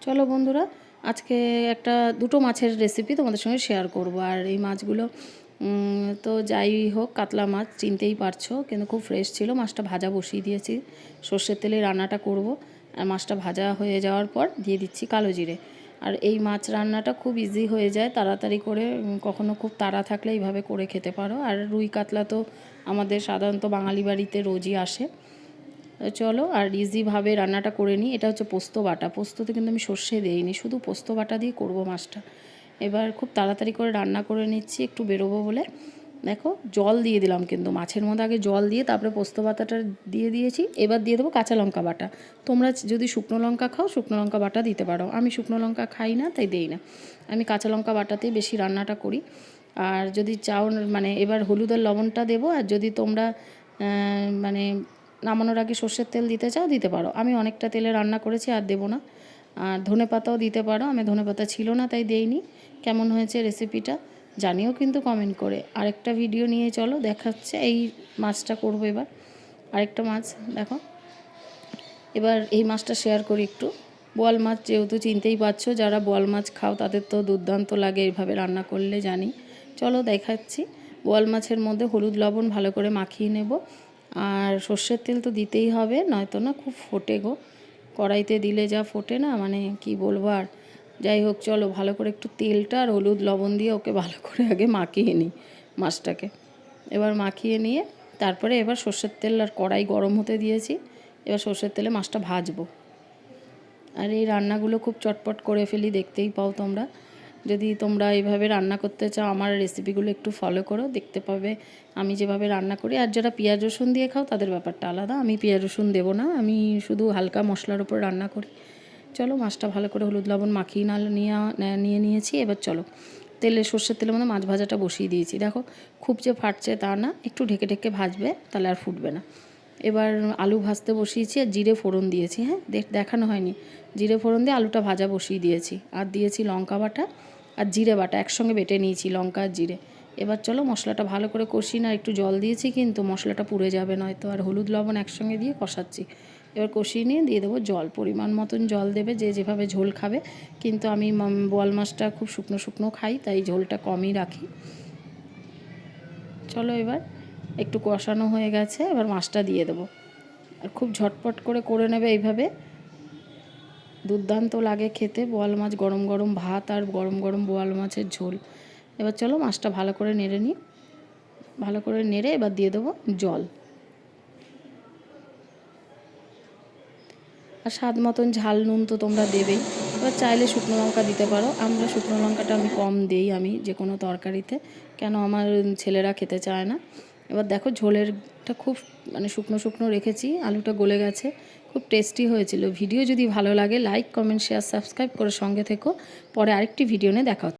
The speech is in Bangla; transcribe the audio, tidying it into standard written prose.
চলো বন্ধুরা, আজকে দুটো মাছের রেসিপি তোমাদের সঙ্গে শেয়ার করব। আর এই মাছগুলো তো যাই হোক, কাতলা মাছ চিনতেই পারছো, কিন্তু খুব ফ্রেশ ছিল। মাছটা ভাজা বসিয়ে দিয়েছি, সর্ষের তেলে রান্নাটা করব। আর মাছটা ভাজা হয়ে যাওয়ার পর দিয়ে দিচ্ছি কালো জিরে। আর এই মাছ রান্নাটা খুব ইজি হয়ে যায়, তাড়াতাড়ি করে। কখনো খুব তাড়া থাকলে এইভাবে করে খেতে পারো। আর রুই কাতলা তো আমাদের সাধারণত বাঙালি বাড়িতে রোজই আসে। চলো আর ইজিভাবে রান্নাটা করে নিই। এটা হচ্ছে পোস্ত বাটা। পোস্ততে কিন্তু আমি সর্ষে দিইনি, শুধু পোস্ত বাটা দিয়ে করব মাছটা। এবার খুব তাড়াতাড়ি করে রান্না করে নিচ্ছি, একটু বেরোবো বলে। দেখো, জল দিয়ে দিলাম, কিন্তু মাছের মধ্যে আগে জল দিয়ে তারপরে পোস্ত বাটাটা দিয়ে দিয়েছি। এবার দিয়ে দেবো কাঁচা লঙ্কা বাটা। তোমরা যদি শুকনো লঙ্কা খাও, শুকনো লঙ্কা বাটা দিতে পারো। আমি শুকনো লঙ্কা খাই না, তাই দেই না। আমি কাঁচা লঙ্কা বাটাতেই বেশি রান্নাটা করি। আর যদি চাও, মানে এবার হলুদ আর লবণটা দেবো। আর যদি তোমরা মানে নামানোর আগে সর্ষের তেল দিতে চাও, দিতে পারো। আমি অনেকটা তেলে রান্না করেছি, আর দেবো না। আর ধনে পাতাও দিতে পারো, আমি ধনে পাতা ছিল না তাই দেইনি। কেমন হয়েছে রেসিপিটা জানিও কিন্তু কমেন্ট করে। আরেকটা ভিডিও নিয়ে চলো, দেখাচ্ছে। এই মাছটা করবো এবার, আরেকটা মাছ দেখো। এবার এই মাছটা শেয়ার করি একটু। বোয়াল মাছ যেহেতু চিনতেই পারছো, যারা বোয়াল মাছ খাও তাদের তো দুর্দান্ত লাগে এইভাবে রান্না করলে, জানি। চলো দেখাচ্ছি। বোয়াল মাছের মধ্যে হলুদ লবণ ভালো করে মাখিয়ে নেব। আর সর্ষের তেল তো দিতেই হবে, নয়তো না খুব ফোটে গো। কড়াইতে দিলে যা ফোটে না, মানে কি বলবো আর। যাই হোক, চলো ভালো করে একটু তেলটা আর হলুদ লবণ দিয়ে ওকে ভালো করে আগে মাখিয়ে নিই মাছটাকে। এবার মাখিয়ে নিয়ে তারপরে এবার সর্ষের তেল আর কড়াই গরম হতে দিয়েছি। এবার সর্ষের তেলে মাছটা ভাজবো। আর এই রান্নাগুলো খুব চটপট করে ফেলি, দেখতেই পাও তোমরা। যদি তোমরা এইভাবে রান্না করতে চাও, আমার রেসিপিগুলো একটু ফলো করো, দেখতে পাবে আমি যেভাবে রান্না করি। আর যারা পেঁয়াজ রসুন দিয়ে খাও তাদের ব্যাপারটা আলাদা। আমি পেঁয়াজ রসুন দেবো না, আমি শুধু হালকা মশলার উপর রান্না করি। চলো, মাছটা ভালো করে হলুদ লবণ মাখিয়ে নিয়ে নিয়েছি। এবার চলো, সর্ষের তেলের মধ্যে মাছ ভাজাটা বসিয়ে দিয়েছি। দেখো, খুব যে ফাটছে তা না, একটু ঢেকে ঢেকে ভাজবে, তাহলে আর ফুটবে না। এবার আলু ভাজতে বসিয়েছি, আর জিরে ফোড়ন দিয়েছি। হ্যাঁ, দেখানো হয়নি। জিরে ফোড়ন দিয়ে আলুটা ভাজা বসিয়ে দিয়েছি। আর দিয়েছি লঙ্কা বাটা আর জিরে বাটা, একসঙ্গে বেটে নিয়েছি লঙ্কা আর জিরে। এবার চলো মশলাটা ভালো করে কষি। না, একটু জল দিয়েছি, কিন্তু মশলাটা পুড়ে যাবে নয়তো। আর হলুদ লবণ একসঙ্গে দিয়ে কষাচ্ছি। এবার কষিয়ে নিয়ে দিয়ে দেবো জল, পরিমাণ মতন জল দেবে, যে যেভাবে ঝোল খাবে। কিন্তু আমি বোয়াল মাছটা খুব শুকনো শুকনো খাই, তাই ঝোলটা কমই রাখি। চলো, এবার একটু কষানো হয়ে গেছে, এবার মাছটা দিয়ে দেবো। আর খুব ঝটপট করে নেবে এইভাবে, দুর্দান্ত লাগে খেতে। বোয়াল মাছ, গরম গরম ভাত আর গরম গরম বোয়াল মাছের ঝোল। এবার চলো মাছটা ভালো করে নেড়ে নিই। ভালো করে নেড়ে এবার দিয়ে দেবো জল। আর স্বাদ মতন ঝাল নুন তো তোমরা দেবেই। এবার চাইলে শুকনো লঙ্কা দিতে পারো। আমরা শুকনো লঙ্কাটা আমি কম দেই, আমি যে কোনো তরকারিতে, কেন আমার ছেলেরা খেতে চায় না। এবার দেখো, ঝোলেরটা খুব মানে শুকনো শুকনো রেখেছি, আলুটা গলে গেছে, খুব টেস্টি হয়েছিল। ভিডিও যদি ভালো লাগে, লাইক কমেন্ট শেয়ার সাবস্ক্রাইব করে সঙ্গে থেকো। পরে আরেকটি ভিডিও নিয়ে দেখা হচ্ছে।